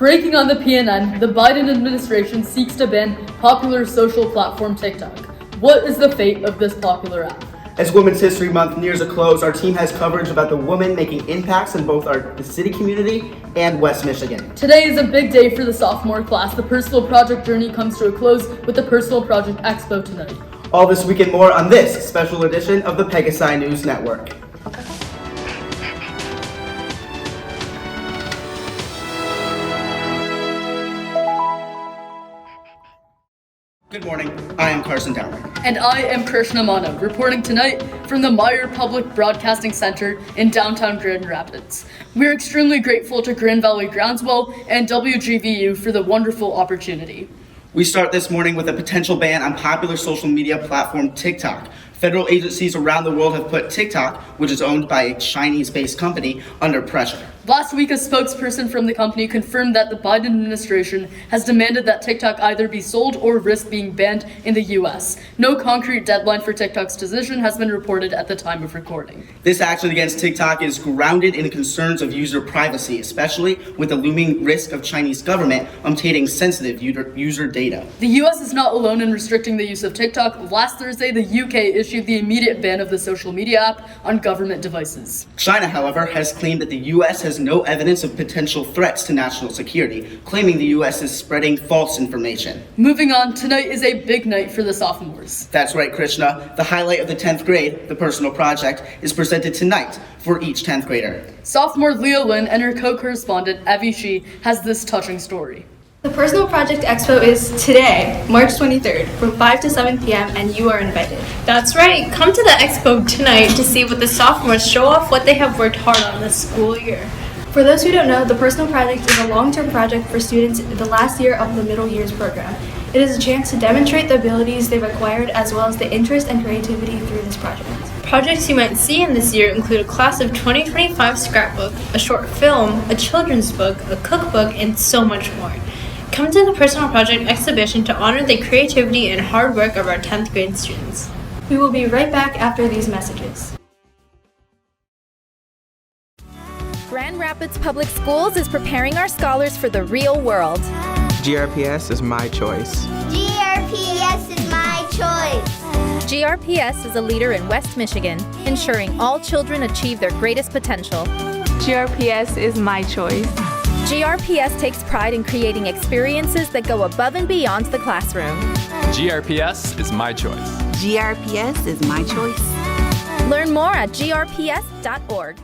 Breaking on the PNN, the Biden administration seeks to ban popular social platform TikTok. What is the fate of this popular app? As Women's History Month nears a close, our team has coverage about the women making impacts in both the city community and West Michigan. Today is a big day for the sophomore class. The Personal Project journey comes to a close with the Personal Project Expo tonight. All this week and more on this special edition of the Pegasi News Network. Good morning, I am Carson and And I am Krishna reporting tonight from the Meyer Public Broadcasting Center in downtown Grand Rapids. We're extremely grateful to Grand Valley Groundswell and WGVU for the wonderful opportunity. We start this morning with a potential ban on popular social media platform TikTok. Federal agencies around the world have put TikTok, which is owned by a Chinese-based company, under pressure. Last week, a spokesperson from the company confirmed that the Biden administration has demanded that TikTok either be sold or risk being banned in the U.S. No concrete deadline for TikTok's decision has been reported at the time of recording. This action against TikTok is grounded in concerns of user privacy, especially with the looming risk of Chinese government obtaining sensitive user data. The U.S. is not alone in restricting the use of TikTok. Last Thursday, the U.K. issued the immediate ban of the social media app on government devices. China, however, has claimed that the U.S. has no evidence of potential threats to national security, claiming the U.S. is spreading false information. Moving on, tonight is a big night for the sophomores. That's right, Krishna. The highlight of the 10th grade, the Personal Project, is presented tonight for each 10th grader. Sophomore Lia and her co-correspondent, Evie, has this touching story. The Personal Project Expo is today, March 23rd, from 5 to 7 p.m. and you are invited. That's right. Come to the expo tonight to see what the sophomores show off what they have worked hard on this school year. For those who don't know, the Personal Project is a long-term project for students in the last year of the middle years program. It is a chance to demonstrate the abilities they've acquired as well as the interest and creativity through this project. Projects you might see in this year include a class of 2025 scrapbook, a short film, a children's book, a cookbook, and so much more. Come to the Personal Project exhibition to honor the creativity and hard work of our 10th grade students. We will be right back after these messages. Grand Rapids Public Schools is preparing our scholars for the real world. GRPS is my choice. GRPS is my choice. GRPS is a leader in West Michigan, ensuring all children achieve their greatest potential. GRPS is my choice. GRPS takes pride in creating experiences that go above and beyond the classroom. GRPS is my choice. GRPS is my choice. Learn more at grps.org.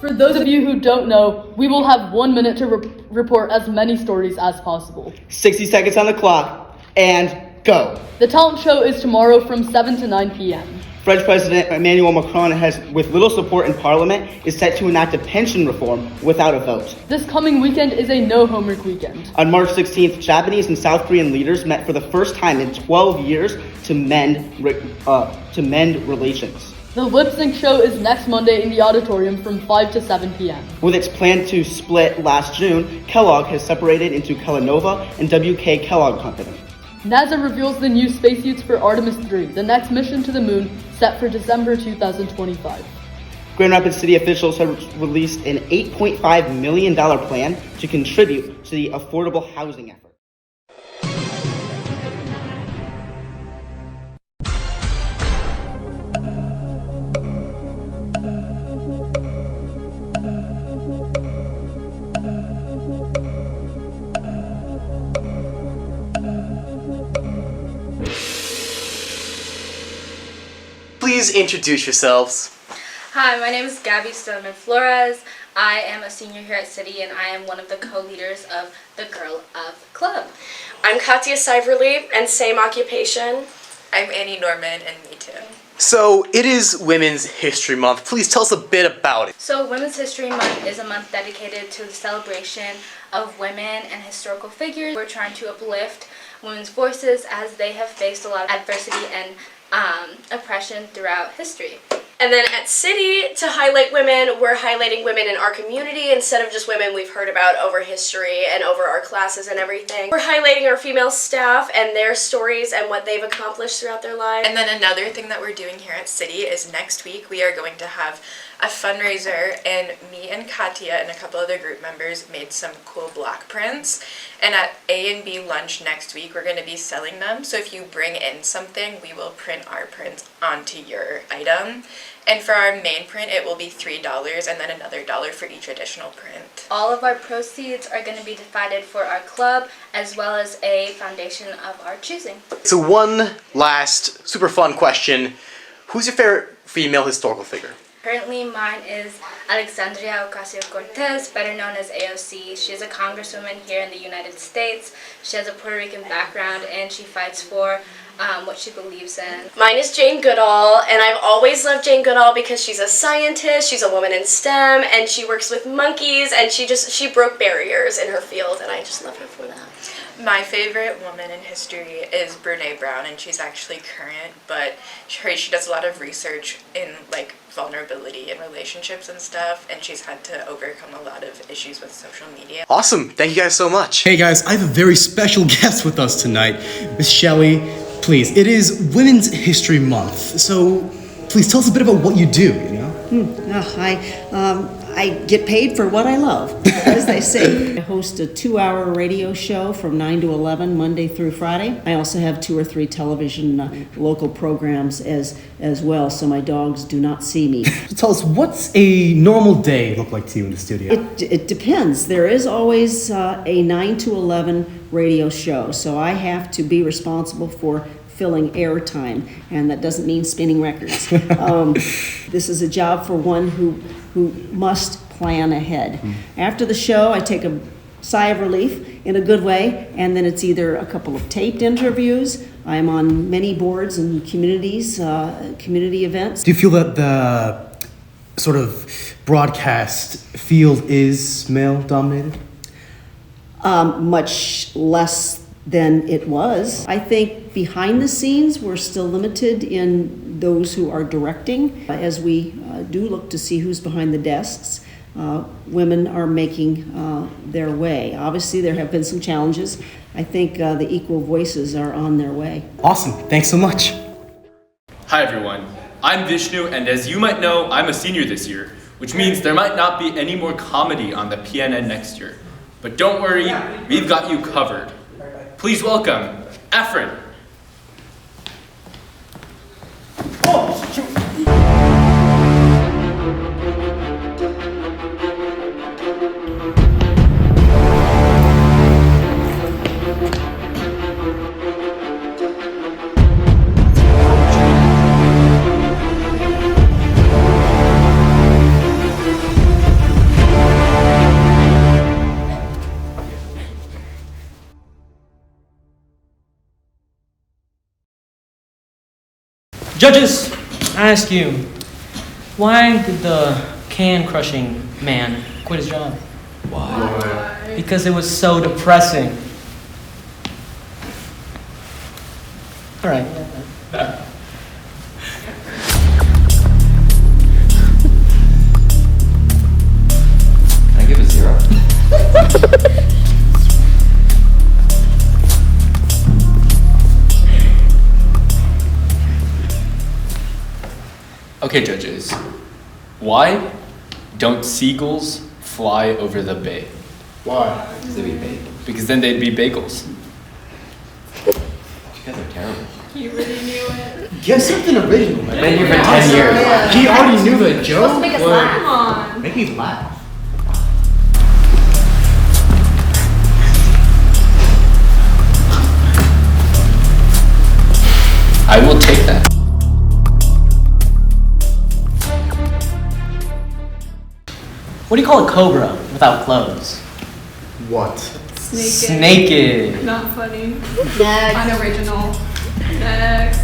For those of you who don't know, we will have 1 minute to report as many stories as possible. 60 seconds on the clock, and go. The talent show is tomorrow from 7 to 9 p.m. French President Emmanuel Macron with little support in Parliament, is set to enact a pension reform without a vote. This coming weekend is a no homework weekend. On March 16th, Japanese and South Korean leaders met for the first time in 12 years to mend relations. The lip sync show is next Monday in the auditorium from 5 to 7 p.m. With its plan to split last June, Kellogg has separated into Kellanova and WK Kellogg Company. NASA reveals the new spacesuits for Artemis 3, the next mission to the moon, set for December 2025. Grand Rapids City officials have released an $8.5 million plan to contribute to the affordable housing effort. Please introduce yourselves. Hi, my name is Gaby Flores. I am a senior here at City and I am one of the co-leaders of the Girl Up Club. I'm Katya Siverly and same occupation. I'm Annie Norman and me too. So it is Women's History Month. Please tell us a bit about it. So Women's History Month is a month dedicated to the celebration of women and historical figures. We're trying to uplift women's voices as they have faced a lot of adversity and oppression throughout history. And then at City, to highlight women, we're highlighting women in our community instead of just women we've heard about over history and over our classes and everything. We're highlighting our female staff and their stories and what they've accomplished throughout their lives. And then another thing that we're doing here at City is next week we are going to have a fundraiser, and me and Katya and a couple other group members made some cool block prints. And at A and B lunch next week, we're going to be selling them. So if you bring in something, we will print our prints onto your item. And for our main print, it will be $3 and then another $1 for each additional print. All of our proceeds are going to be divided for our club as well as a foundation of our choosing. So one last super fun question. Who's your favorite female historical figure? Currently, mine is Alexandria Ocasio-Cortez, better known as AOC. She is a congresswoman here in the United States. She has a Puerto Rican background and she fights for what she believes in. Mine is Jane Goodall, and I've always loved Jane Goodall because she's a scientist, she's a woman in STEM, and she works with monkeys, and she broke barriers in her field, and I just love her for that. My favorite woman in history is Brene Brown, and she's actually current, but she does a lot of research in like vulnerability in relationships and stuff, and she's had to overcome a lot of issues with social media. Awesome. Thank you guys so much. Hey guys, I have a very special guest with us tonight. Miss Shelley, please. It is Women's History Month, so please tell us a bit about what you do, you know? I get paid for what I love, as they say. I host a 2-hour radio show from 9 to 11, Monday through Friday. I also have 2 or 3 television local programs as well, so my dogs do not see me. Tell us, what's a normal day look like to you in the studio? It depends. There is always a 9 to 11 radio show, so I have to be responsible for filling airtime, and that doesn't mean spinning records. This is a job for one who must plan ahead. After the show, I take a sigh of relief in a good way, and then it's either a couple of taped interviews. I'm on many boards and communities, community events. Do you feel that the sort of broadcast field is male-dominated? Much less than it was. I think behind the scenes, we're still limited in those who are directing. As we do look to see who's behind the desks, women are making their way. Obviously, there have been some challenges. I think the equal voices are on their way. Awesome. Thanks so much. Hi, everyone. I'm Vishnu, and as you might know, I'm a senior this year, which means there might not be any more comedy on the PNN next year. But don't worry, we've got you covered. Please welcome Efren. Judges, I ask you, why did the can-crushing man quit his job? Why? Because it was so depressing. All right. Can I give a 0? Okay, judges. Why don't seagulls fly over the bay? Why? Because they'd be baked. Because then they'd be bagels. You guys are terrible. You really knew it. Guess something original, man. I've been here for 10 years. Yeah. He already knew the joke. Supposed to make us laugh. Come on. Make me laugh. I will take that. What do you call a cobra without clothes? What? Snaked. Not funny. Next. Unoriginal. Next.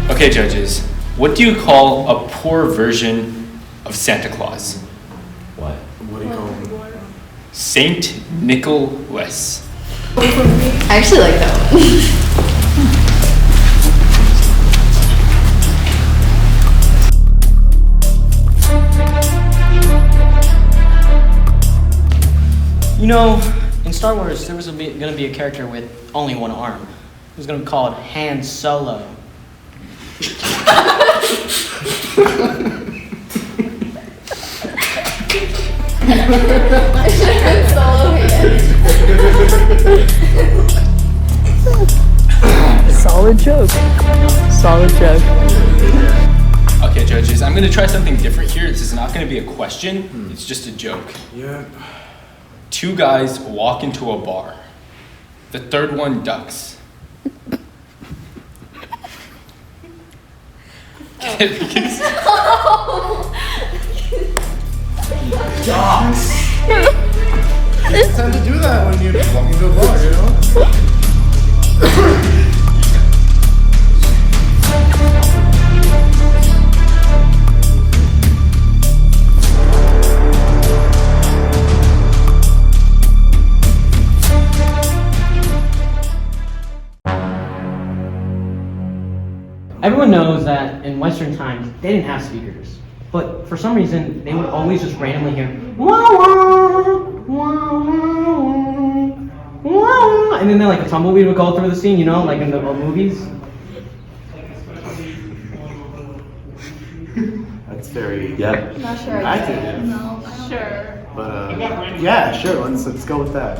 Okay, judges. What do you call a poor version of Santa Claus? What? Saint Nicholas. I actually like that You know, in Star Wars, there was gonna be a character with only one arm. It was gonna be called Han Solo. Solid joke. Solid joke. Okay, judges, I'm gonna try something different here. This is not gonna be a question, it's just a joke. Yeah. Two guys walk into a bar. The third one ducks. Dogs. It's time to do that when you're walking to a bar, you know? Everyone knows that in Western times, they didn't have speakers. But for some reason, they would always just randomly hear, wah, wah, wah, wah, wah, and then like a tumbleweed would go through the scene, you know, like in the movies. That's very Not sure I get it. active. No, sure. But yeah, sure. Let's go with that.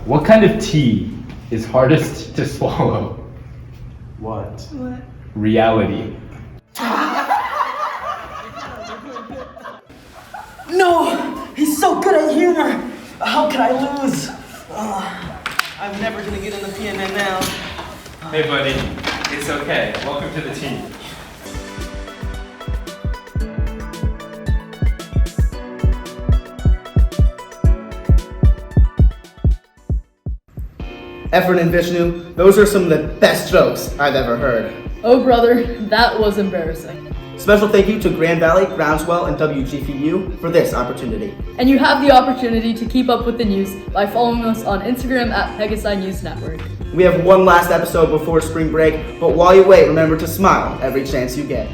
What kind of tea is hardest to swallow? What? Reality. No! He's so good at humor! How could I lose? I'm never gonna get in the PNN now. Hey buddy, it's okay. Welcome to the team. Efren and Vishnu, those are some of the best jokes I've ever heard. Oh brother, that was embarrassing. Special thank you to Grand Valley, Groundswell, and WGVU for this opportunity. And you have the opportunity to keep up with the news by following us on Instagram at Pegasi News Network. We have one last episode before spring break, but while you wait, remember to smile every chance you get.